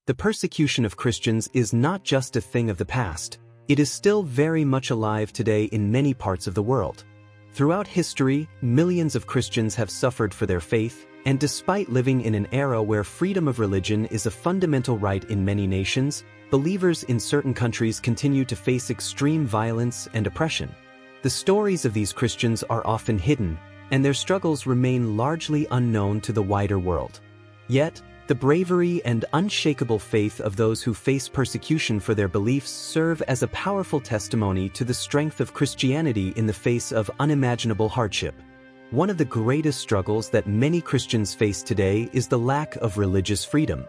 the persecution of Christians is not just a thing of the past, it is still very much alive today in many parts of the world. Throughout history, millions of Christians have suffered for their faith, and despite living in an era where freedom of religion is a fundamental right in many nations, believers in certain countries continue to face extreme violence and oppression. The stories of these Christians are often hidden, and their struggles remain largely unknown to the wider world. Yet, the bravery and unshakable faith of those who face persecution for their beliefs serve as a powerful testimony to the strength of Christianity in the face of unimaginable hardship. One of the greatest struggles that many Christians face today is the lack of religious freedom.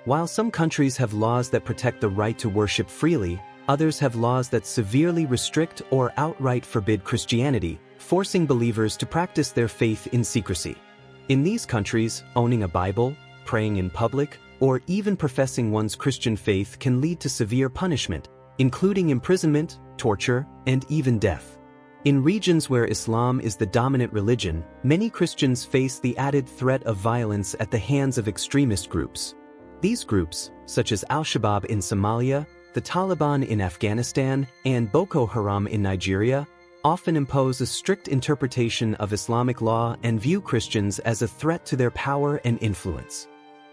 While some countries have laws that protect the right to worship freely, others have laws that severely restrict or outright forbid Christianity, forcing believers to practice their faith in secrecy. In these countries, owning a Bible, praying in public, or even professing one's Christian faith can lead to severe punishment, including imprisonment, torture, and even death. In regions where Islam is the dominant religion, many Christians face the added threat of violence at the hands of extremist groups. These groups, such as Al-Shabaab in Somalia, the Taliban in Afghanistan, and Boko Haram in Nigeria, often impose a strict interpretation of Islamic law and view Christians as a threat to their power and influence.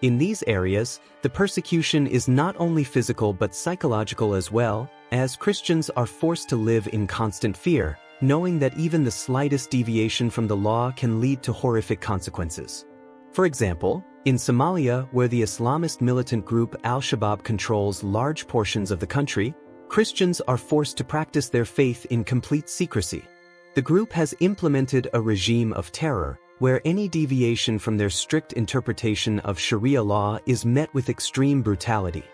In these areas, the persecution is not only physical but psychological as well, as Christians are forced to live in constant fear, knowing that even the slightest deviation from the law can lead to horrific consequences. For example, in Somalia, where the Islamist militant group Al-Shabaab controls large portions of the country, Christians are forced to practice their faith in complete secrecy. The group has implemented a regime of terror, where any deviation from their strict interpretation of Sharia law is met with extreme brutality.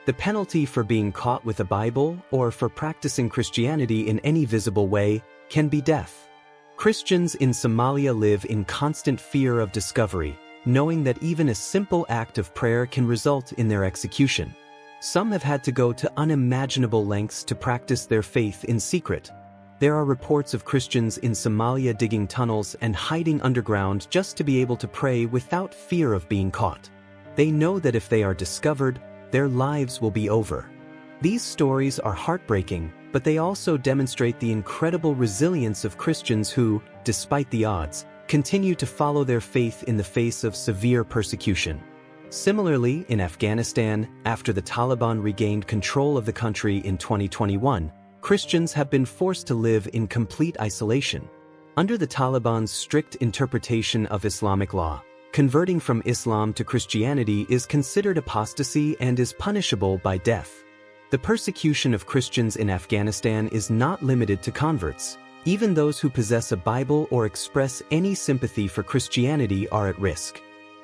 The penalty for being caught with a Bible or for practicing Christianity in any visible way can be death. Christians in Somalia live in constant fear of discovery, knowing that even a simple act of prayer can result in their execution. Some have had to go to unimaginable lengths to practice their faith in secret. There are reports of Christians in Somalia digging tunnels and hiding underground just to be able to pray without fear of being caught. They know that if they are discovered, their lives will be over. These stories are heartbreaking, but they also demonstrate the incredible resilience of Christians who, despite the odds, continue to follow their faith in the face of severe persecution. Similarly, in Afghanistan, after the Taliban regained control of the country in 2021, Christians have been forced to live in complete isolation. Under the Taliban's strict interpretation of Islamic law, converting from Islam to Christianity is considered apostasy and is punishable by death. The persecution of Christians in Afghanistan is not limited to converts. Even those who possess a Bible or express any sympathy for Christianity are at risk.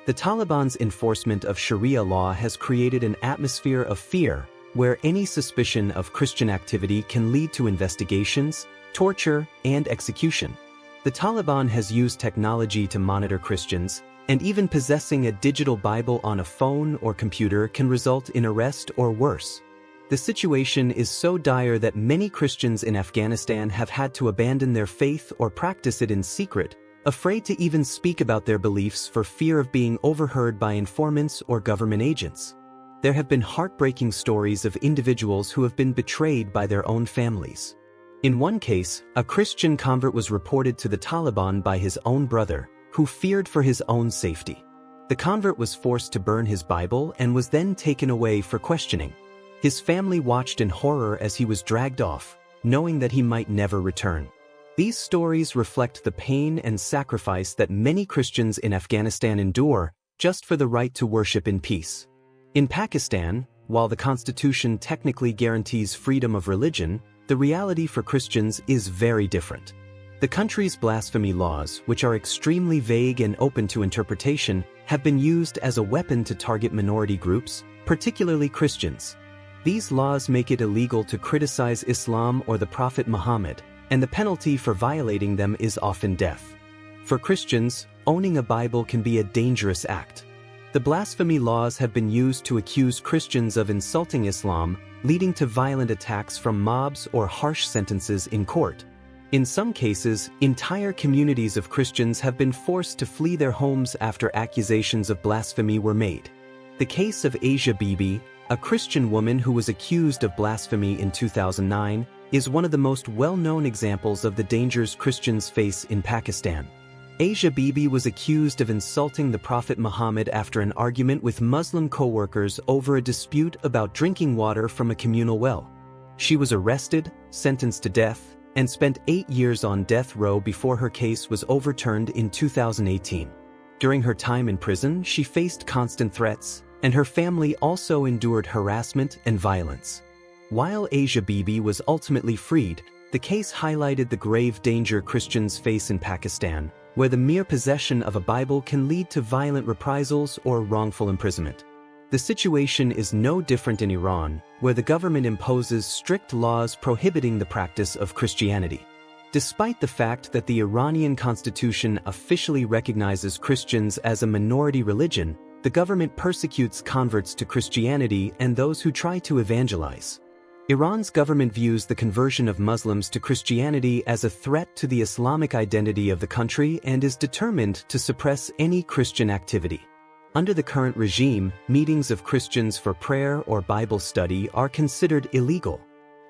The Taliban's enforcement of Sharia law has created an atmosphere of fear, where any suspicion of Christian activity can lead to investigations, torture, and execution. The Taliban has used technology to monitor Christians, and even possessing a digital Bible on a phone or computer can result in arrest or worse. The situation is so dire that many Christians in Afghanistan have had to abandon their faith or practice it in secret, afraid to even speak about their beliefs for fear of being overheard by informants or government agents. There have been heartbreaking stories of individuals who have been betrayed by their own families. In one case, a Christian convert was reported to the Taliban by his own brother, who feared for his own safety. The convert was forced to burn his Bible and was then taken away for questioning. His family watched in horror as he was dragged off, knowing that he might never return. These stories reflect the pain and sacrifice that many Christians in Afghanistan endure just for the right to worship in peace. In Pakistan, while the Constitution technically guarantees freedom of religion, the reality for Christians is very different. The country's blasphemy laws, which are extremely vague and open to interpretation, have been used as a weapon to target minority groups, particularly Christians. These laws make it illegal to criticize Islam or the Prophet Muhammad, and the penalty for violating them is often death. For Christians, owning a Bible can be a dangerous act. The blasphemy laws have been used to accuse Christians of insulting Islam, leading to violent attacks from mobs or harsh sentences in court. In some cases, entire communities of Christians have been forced to flee their homes after accusations of blasphemy were made. The case of Asia Bibi, a Christian woman who was accused of blasphemy in 2009, is one of the most well-known examples of the dangers Christians face in Pakistan. Asia Bibi was accused of insulting the Prophet Muhammad after an argument with Muslim co-workers over a dispute about drinking water from a communal well. She was arrested, sentenced to death, and spent 8 years on death row before her case was overturned in 2018. During her time in prison, she faced constant threats, and her family also endured harassment and violence. While Asia Bibi was ultimately freed, the case highlighted the grave danger Christians face in Pakistan, where the mere possession of a Bible can lead to violent reprisals or wrongful imprisonment. The situation is no different in Iran, where the government imposes strict laws prohibiting the practice of Christianity. Despite the fact that the Iranian constitution officially recognizes Christians as a minority religion, the government persecutes converts to Christianity and those who try to evangelize. Iran's government views the conversion of Muslims to Christianity as a threat to the Islamic identity of the country and is determined to suppress any Christian activity. Under the current regime, meetings of Christians for prayer or Bible study are considered illegal.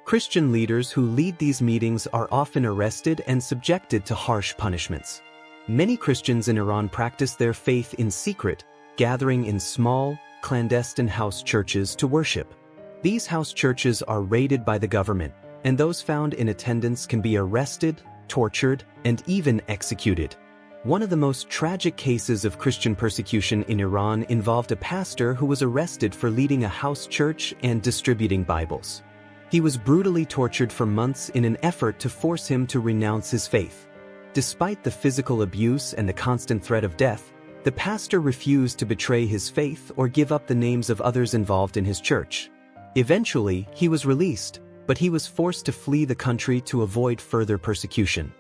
Christian leaders who lead these meetings are often arrested and subjected to harsh punishments. Many Christians in Iran practice their faith in secret, gathering in small, clandestine house churches to worship. These house churches are raided by the government, and those found in attendance can be arrested, tortured, and even executed. One of the most tragic cases of Christian persecution in Iran involved a pastor who was arrested for leading a house church and distributing Bibles. He was brutally tortured for months in an effort to force him to renounce his faith. Despite the physical abuse and the constant threat of death, the pastor refused to betray his faith or give up the names of others involved in his church. Eventually, he was released, but he was forced to flee the country to avoid further persecution.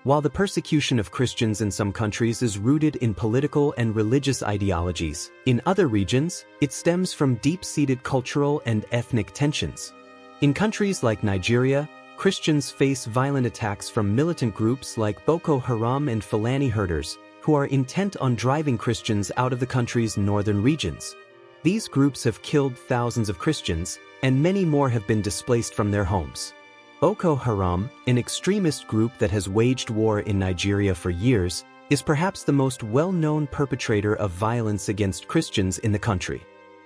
While the persecution of Christians in some countries is rooted in political and religious ideologies, in other regions, it stems from deep-seated cultural and ethnic tensions. In countries like Nigeria, Christians face violent attacks from militant groups like Boko Haram and Fulani herders, who are intent on driving Christians out of the country's northern regions. These groups have killed thousands of Christians, and many more have been displaced from their homes. Boko Haram, an extremist group that has waged war in Nigeria for years, is perhaps the most well-known perpetrator of violence against Christians in the country.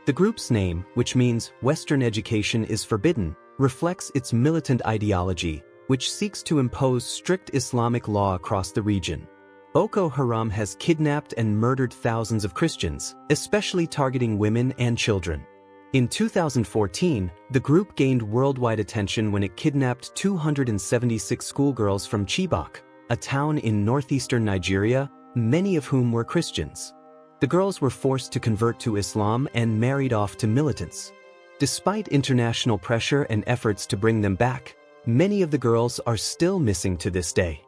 The group's name, which means Western education is forbidden, reflects its militant ideology, which seeks to impose strict Islamic law across the region. Boko Haram has kidnapped and murdered thousands of Christians, especially targeting women and children. In 2014, the group gained worldwide attention when it kidnapped 276 schoolgirls from Chibok, a town in northeastern Nigeria, many of whom were Christians. The girls were forced to convert to Islam and married off to militants. Despite international pressure and efforts to bring them back, many of the girls are still missing to this day.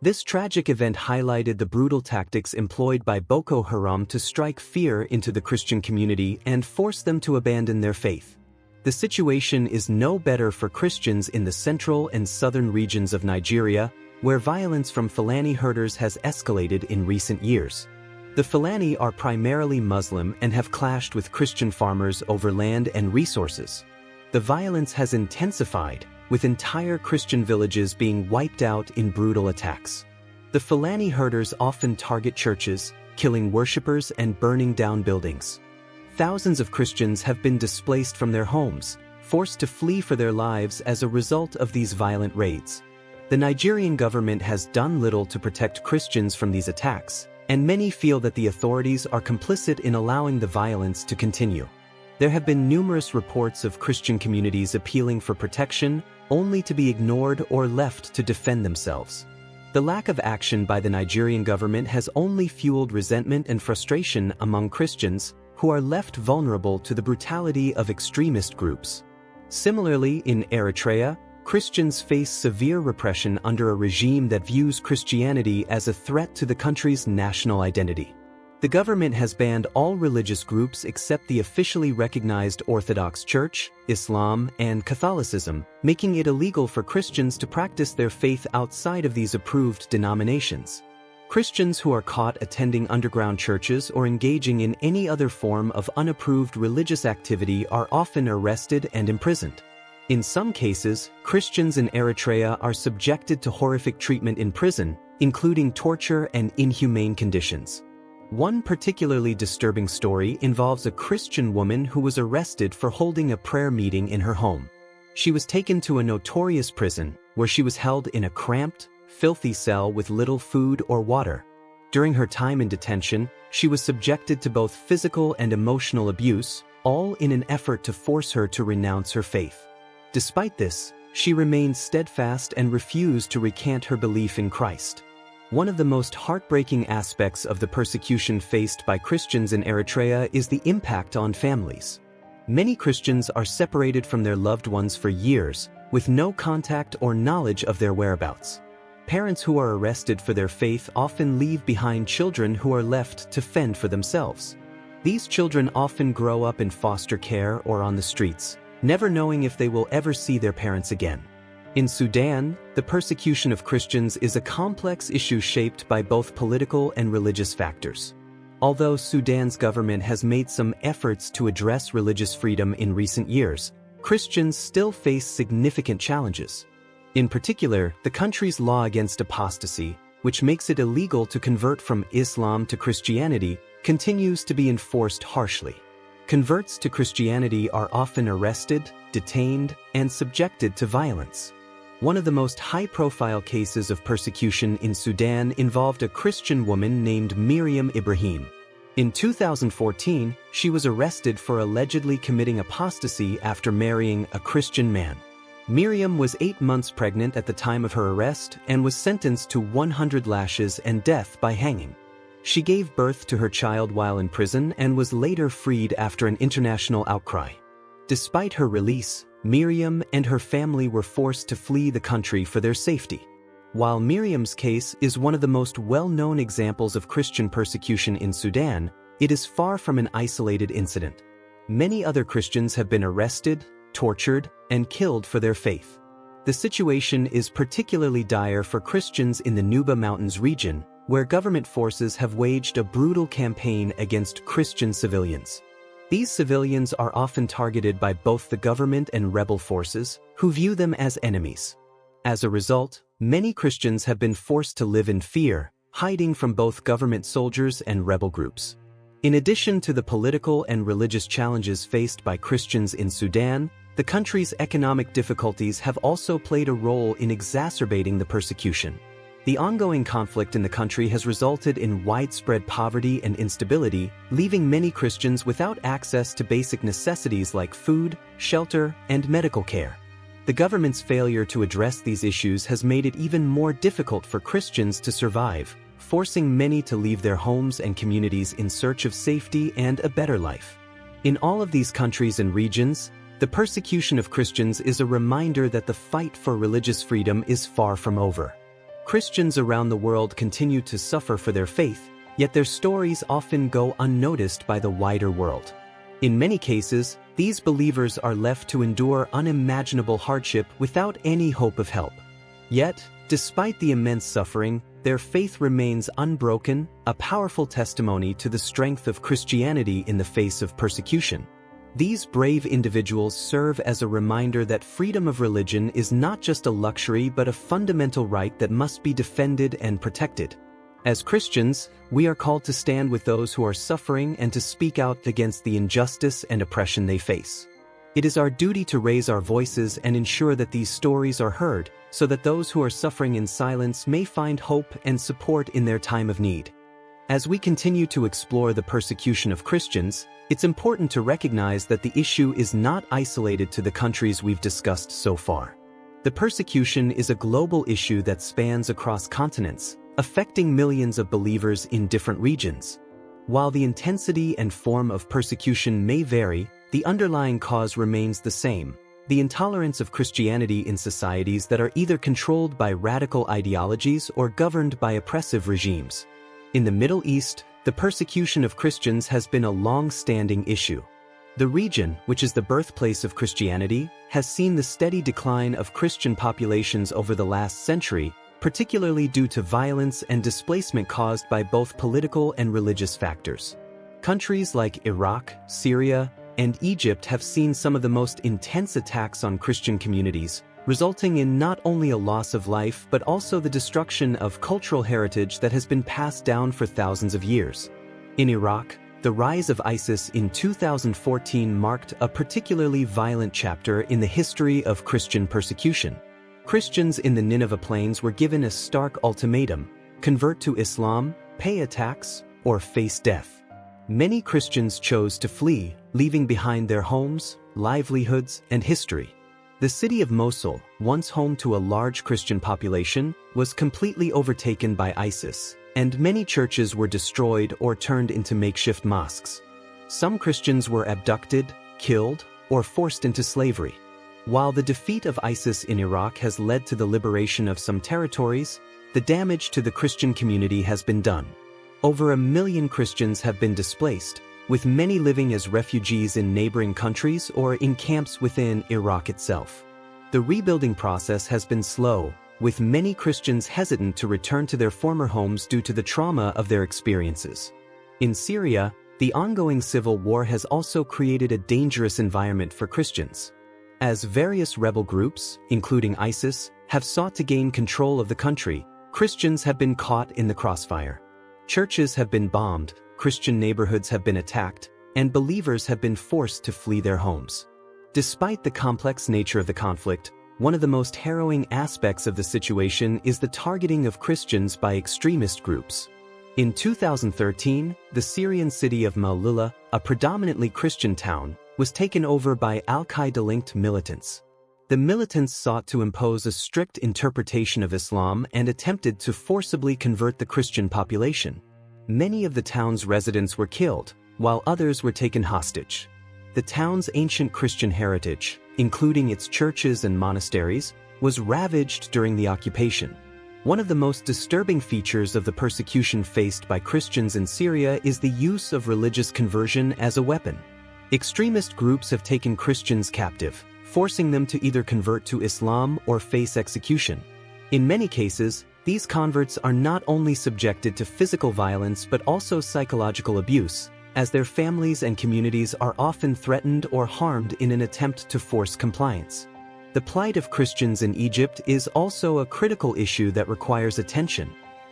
This tragic event highlighted the brutal tactics employed by Boko Haram to strike fear into the Christian community and force them to abandon their faith. The situation is no better for Christians in the central and southern regions of Nigeria, where violence from Fulani herders has escalated in recent years. The Fulani are primarily Muslim and have clashed with Christian farmers over land and resources. The violence has intensified, with entire Christian villages being wiped out in brutal attacks. The Fulani herders often target churches, killing worshippers and burning down buildings. Thousands of Christians have been displaced from their homes, forced to flee for their lives as a result of these violent raids. The Nigerian government has done little to protect Christians from these attacks, and many feel that the authorities are complicit in allowing the violence to continue. There have been numerous reports of Christian communities appealing for protection, only to be ignored or left to defend themselves. The lack of action by the Nigerian government has only fueled resentment and frustration among Christians, who are left vulnerable to the brutality of extremist groups. Similarly, in Eritrea, Christians face severe repression under a regime that views Christianity as a threat to the country's national identity. The government has banned all religious groups except the officially recognized Orthodox Church, Islam, and Catholicism, making it illegal for Christians to practice their faith outside of these approved denominations. Christians who are caught attending underground churches or engaging in any other form of unapproved religious activity are often arrested and imprisoned. In some cases, Christians in Eritrea are subjected to horrific treatment in prison, including torture and inhumane conditions. One particularly disturbing story involves a Christian woman who was arrested for holding a prayer meeting in her home. She was taken to a notorious prison, where she was held in a cramped, filthy cell with little food or water. During her time in detention, she was subjected to both physical and emotional abuse, all in an effort to force her to renounce her faith. Despite this, she remained steadfast and refused to recant her belief in Christ. One of the most heartbreaking aspects of the persecution faced by Christians in Eritrea is the impact on families. Many Christians are separated from their loved ones for years, with no contact or knowledge of their whereabouts. Parents who are arrested for their faith often leave behind children who are left to fend for themselves. These children often grow up in foster care or on the streets, never knowing if they will ever see their parents again. In Sudan, the persecution of Christians is a complex issue shaped by both political and religious factors. Although Sudan's government has made some efforts to address religious freedom in recent years, Christians still face significant challenges. In particular, the country's law against apostasy, which makes it illegal to convert from Islam to Christianity, continues to be enforced harshly. Converts to Christianity are often arrested, detained, and subjected to violence. One of the most high-profile cases of persecution in Sudan involved a Christian woman named Miriam Ibrahim. In 2014, she was arrested for allegedly committing apostasy after marrying a Christian man. Miriam was 8 months pregnant at the time of her arrest and was sentenced to 100 lashes and death by hanging. She gave birth to her child while in prison and was later freed after an international outcry. Despite her release, Miriam and her family were forced to flee the country for their safety. While Miriam's case is one of the most well-known examples of Christian persecution in Sudan, it is far from an isolated incident. Many other Christians have been arrested, tortured, and killed for their faith. The situation is particularly dire for Christians in the Nuba Mountains region, where government forces have waged a brutal campaign against Christian civilians. These civilians are often targeted by both the government and rebel forces, who view them as enemies. As a result, many Christians have been forced to live in fear, hiding from both government soldiers and rebel groups. In addition to the political and religious challenges faced by Christians in Sudan, the country's economic difficulties have also played a role in exacerbating the persecution. The ongoing conflict in the country has resulted in widespread poverty and instability, leaving many Christians without access to basic necessities like food, shelter, and medical care. The government's failure to address these issues has made it even more difficult for Christians to survive, forcing many to leave their homes and communities in search of safety and a better life. In all of these countries and regions, the persecution of Christians is a reminder that the fight for religious freedom is far from over. Christians around the world continue to suffer for their faith, yet their stories often go unnoticed by the wider world. In many cases, these believers are left to endure unimaginable hardship without any hope of help. Yet, despite the immense suffering, their faith remains unbroken, a powerful testimony to the strength of Christianity in the face of persecution. These brave individuals serve as a reminder that freedom of religion is not just a luxury but a fundamental right that must be defended and protected. As Christians, we are called to stand with those who are suffering and to speak out against the injustice and oppression they face. It is our duty to raise our voices and ensure that these stories are heard, so that those who are suffering in silence may find hope and support in their time of need. As we continue to explore the persecution of Christians, it's important to recognize that the issue is not isolated to the countries we've discussed so far. The persecution is a global issue that spans across continents, affecting millions of believers in different regions. While the intensity and form of persecution may vary, the underlying cause remains the same: the intolerance of Christianity in societies that are either controlled by radical ideologies or governed by oppressive regimes. In the Middle East, the persecution of Christians has been a long-standing issue. The region, which is the birthplace of Christianity, has seen the steady decline of Christian populations over the last century, particularly due to violence and displacement caused by both political and religious factors. Countries like Iraq, Syria, and Egypt have seen some of the most intense attacks on Christian communities, resulting in not only a loss of life but also the destruction of cultural heritage that has been passed down for thousands of years. In Iraq, the rise of ISIS in 2014 marked a particularly violent chapter in the history of Christian persecution. Christians in the Nineveh plains were given a stark ultimatum: convert to Islam, pay a tax, or face death. Many Christians chose to flee, leaving behind their homes, livelihoods, and history. The city of Mosul, once home to a large Christian population, was completely overtaken by ISIS, and many churches were destroyed or turned into makeshift mosques. Some Christians were abducted, killed, or forced into slavery. While the defeat of ISIS in Iraq has led to the liberation of some territories, the damage to the Christian community has been done. Over 1 million Christians have been displaced, with many living as refugees in neighboring countries or in camps within Iraq itself. The rebuilding process has been slow, with many Christians hesitant to return to their former homes due to the trauma of their experiences. In Syria, the ongoing civil war has also created a dangerous environment for Christians. As various rebel groups, including ISIS, have sought to gain control of the country, Christians have been caught in the crossfire. Churches have been bombed, Christian neighborhoods have been attacked, and believers have been forced to flee their homes. Despite the complex nature of the conflict, one of the most harrowing aspects of the situation is the targeting of Christians by extremist groups. In 2013, the Syrian city of Maaloula, a predominantly Christian town, was taken over by Al-Qaeda-linked militants. The militants sought to impose a strict interpretation of Islam and attempted to forcibly convert the Christian population. Many of the town's residents were killed, while others were taken hostage. The town's ancient Christian heritage, including its churches and monasteries, was ravaged during the occupation. One of the most disturbing features of the persecution faced by Christians in Syria is the use of religious conversion as a weapon. Extremist groups have taken Christians captive, forcing them to either convert to Islam or face execution. In many cases, these converts are not only subjected to physical violence but also psychological abuse, as their families and communities are often threatened or harmed in an attempt to force compliance. The plight of Christians in Egypt is also a critical issue that requires attention.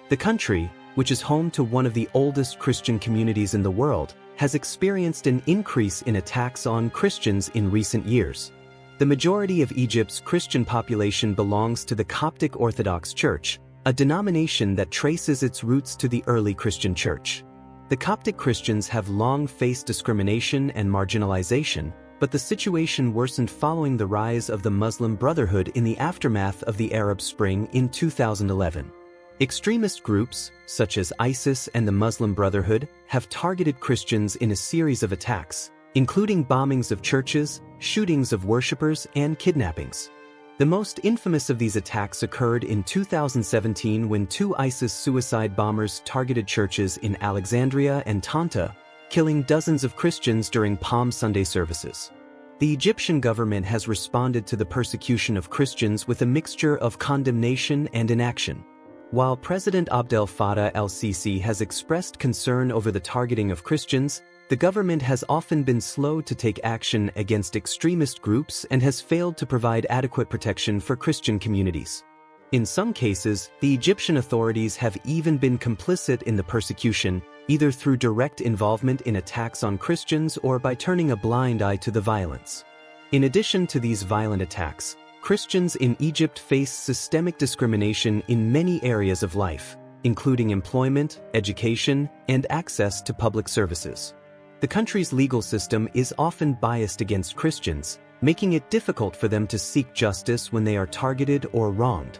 The country, which is home to one of the oldest Christian communities in the world, has experienced an increase in attacks on Christians in recent years. The majority of Egypt's Christian population belongs to the Coptic Orthodox Church, a denomination that traces its roots to the early Christian church. The Coptic Christians have long faced discrimination and marginalization, but the situation worsened following the rise of the Muslim Brotherhood in the aftermath of the Arab Spring in 2011. Extremist groups, such as ISIS and the Muslim Brotherhood, have targeted Christians in a series of attacks, including bombings of churches, shootings of worshippers, and kidnappings. The most infamous of these attacks occurred in 2017 when 2 ISIS suicide bombers targeted churches in Alexandria and Tanta, killing dozens of Christians during Palm Sunday services. The Egyptian government has responded to the persecution of Christians with a mixture of condemnation and inaction. While President Abdel Fattah el-Sisi has expressed concern over the targeting of Christians, the government has often been slow to take action against extremist groups and has failed to provide adequate protection for Christian communities. In some cases, the Egyptian authorities have even been complicit in the persecution, either through direct involvement in attacks on Christians or by turning a blind eye to the violence. In addition to these violent attacks, Christians in Egypt face systemic discrimination in many areas of life, including employment, education, and access to public services. The country's legal system is often biased against Christians, making it difficult for them to seek justice when they are targeted or wronged.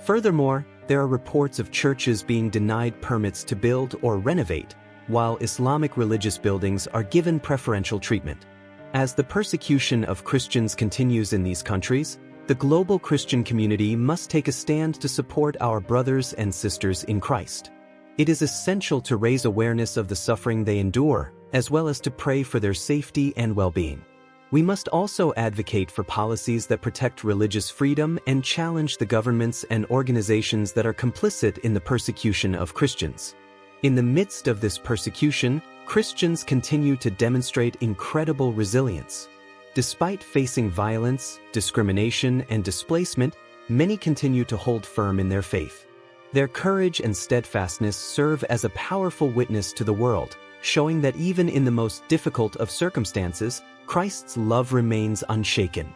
Furthermore, there are reports of churches being denied permits to build or renovate, while Islamic religious buildings are given preferential treatment. As the persecution of Christians continues in these countries, the global Christian community must take a stand to support our brothers and sisters in Christ. It is essential to raise awareness of the suffering they endure, as well as to pray for their safety and well-being. We must also advocate for policies that protect religious freedom and challenge the governments and organizations that are complicit in the persecution of Christians. In the midst of this persecution, Christians continue to demonstrate incredible resilience. Despite facing violence, discrimination, and displacement, many continue to hold firm in their faith. Their courage and steadfastness serve as a powerful witness to the world, showing that even in the most difficult of circumstances, Christ's love remains unshaken.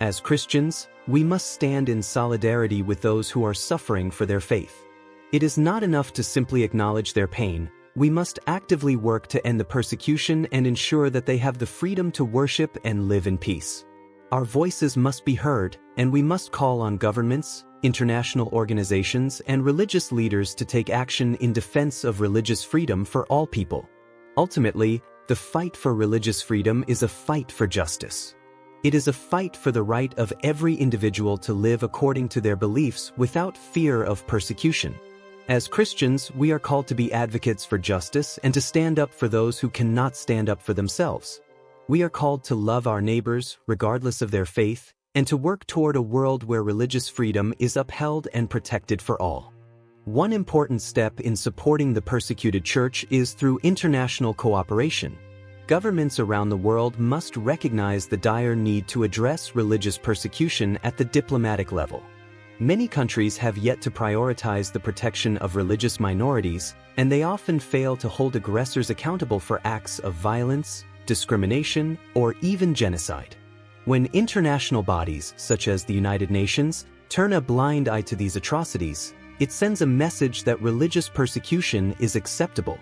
As Christians, we must stand in solidarity with those who are suffering for their faith. It is not enough to simply acknowledge their pain. We must actively work to end the persecution and ensure that they have the freedom to worship and live in peace. Our voices must be heard, and we must call on governments, international organizations, and religious leaders to take action in defense of religious freedom for all people. Ultimately, the fight for religious freedom is a fight for justice. It is a fight for the right of every individual to live according to their beliefs without fear of persecution. As Christians, we are called to be advocates for justice and to stand up for those who cannot stand up for themselves. We are called to love our neighbors, regardless of their faith, and to work toward a world where religious freedom is upheld and protected for all. One important step in supporting the persecuted church is through international cooperation. Governments around the world must recognize the dire need to address religious persecution at the diplomatic level. Many countries have yet to prioritize the protection of religious minorities, and they often fail to hold aggressors accountable for acts of violence, discrimination, or even genocide. When international bodies, such as the United Nations, turn a blind eye to these atrocities, it sends a message that religious persecution is acceptable.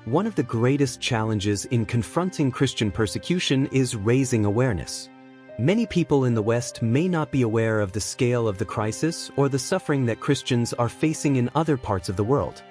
One of the greatest challenges in confronting Christian persecution is raising awareness. Many people in the West may not be aware of the scale of the crisis or the suffering that Christians are facing in other parts of the world.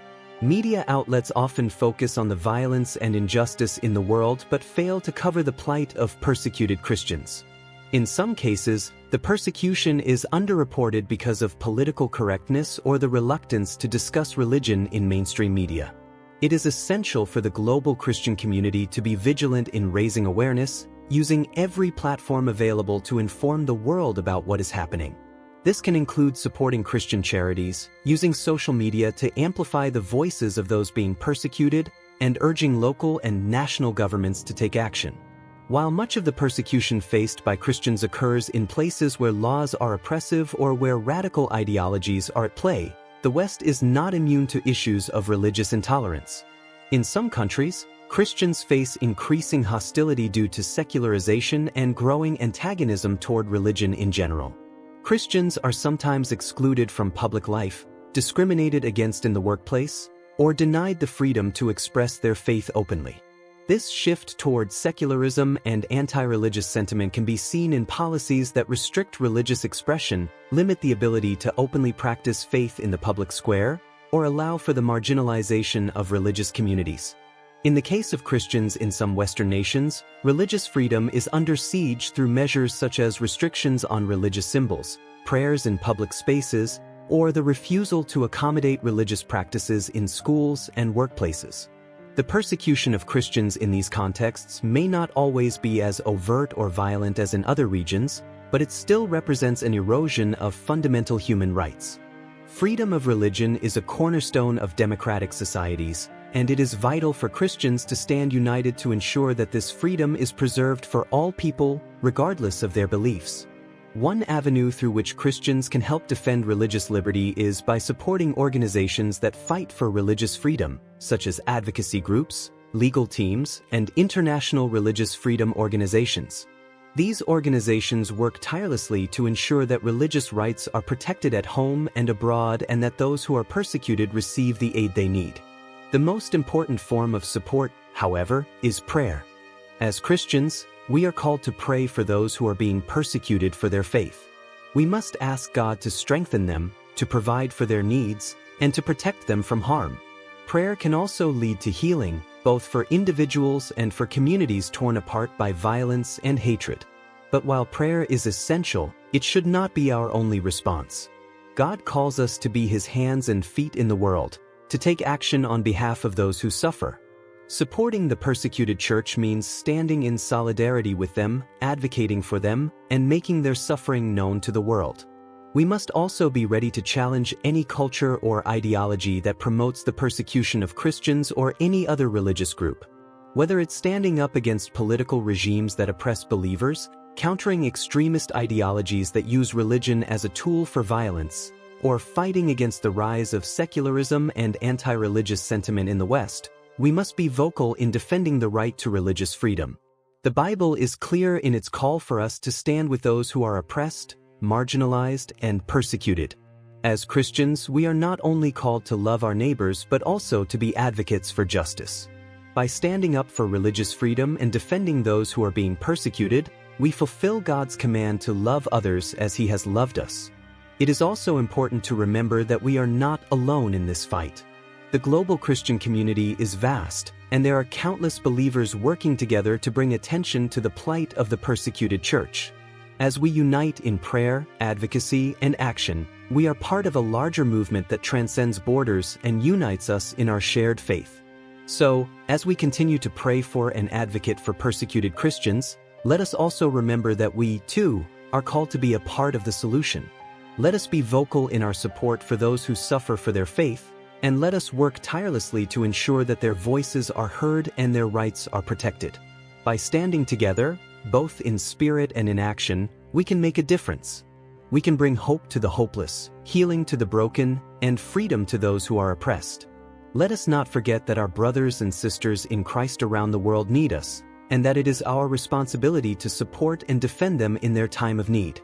Media outlets often focus on the violence and injustice in the world but fail to cover the plight of persecuted Christians. In some cases, the persecution is underreported because of political correctness or the reluctance to discuss religion in mainstream media. It is essential for the global Christian community to be vigilant in raising awareness, using every platform available to inform the world about what is happening. This can include supporting Christian charities, using social media to amplify the voices of those being persecuted, and urging local and national governments to take action. While much of the persecution faced by Christians occurs in places where laws are oppressive or where radical ideologies are at play, the West is not immune to issues of religious intolerance. In some countries, Christians face increasing hostility due to secularization and growing antagonism toward religion in general. Christians are sometimes excluded from public life, discriminated against in the workplace, or denied the freedom to express their faith openly. This shift toward secularism and anti-religious sentiment can be seen in policies that restrict religious expression, limit the ability to openly practice faith in the public square, or allow for the marginalization of religious communities. In the case of Christians in some Western nations, religious freedom is under siege through measures such as restrictions on religious symbols, prayers in public spaces, or the refusal to accommodate religious practices in schools and workplaces. The persecution of Christians in these contexts may not always be as overt or violent as in other regions, but it still represents an erosion of fundamental human rights. Freedom of religion is a cornerstone of democratic societies, and it is vital for Christians to stand united to ensure that this freedom is preserved for all people, regardless of their beliefs. One avenue through which Christians can help defend religious liberty is by supporting organizations that fight for religious freedom, such as advocacy groups, legal teams, and international religious freedom organizations. These organizations work tirelessly to ensure that religious rights are protected at home and abroad and that those who are persecuted receive the aid they need. The most important form of support, however, is prayer. As Christians, we are called to pray for those who are being persecuted for their faith. We must ask God to strengthen them, to provide for their needs, and to protect them from harm. Prayer can also lead to healing, both for individuals and for communities torn apart by violence and hatred. But while prayer is essential, it should not be our only response. God calls us to be His hands and feet in the world, to take action on behalf of those who suffer. Supporting the persecuted church means standing in solidarity with them, advocating for them, and making their suffering known to the world. We must also be ready to challenge any culture or ideology that promotes the persecution of Christians or any other religious group. Whether it's standing up against political regimes that oppress believers, countering extremist ideologies that use religion as a tool for violence, or fighting against the rise of secularism and anti-religious sentiment in the West, we must be vocal in defending the right to religious freedom. The Bible is clear in its call for us to stand with those who are oppressed, marginalized, and persecuted. As Christians, we are not only called to love our neighbors but also to be advocates for justice. By standing up for religious freedom and defending those who are being persecuted, we fulfill God's command to love others as He has loved us. It is also important to remember that we are not alone in this fight. The global Christian community is vast, and there are countless believers working together to bring attention to the plight of the persecuted church. As we unite in prayer, advocacy, and action, we are part of a larger movement that transcends borders and unites us in our shared faith. So, as we continue to pray for and advocate for persecuted Christians, let us also remember that we, too, are called to be a part of the solution. Let us be vocal in our support for those who suffer for their faith, and let us work tirelessly to ensure that their voices are heard and their rights are protected. By standing together, both in spirit and in action, we can make a difference. We can bring hope to the hopeless, healing to the broken, and freedom to those who are oppressed. Let us not forget that our brothers and sisters in Christ around the world need us, and that it is our responsibility to support and defend them in their time of need.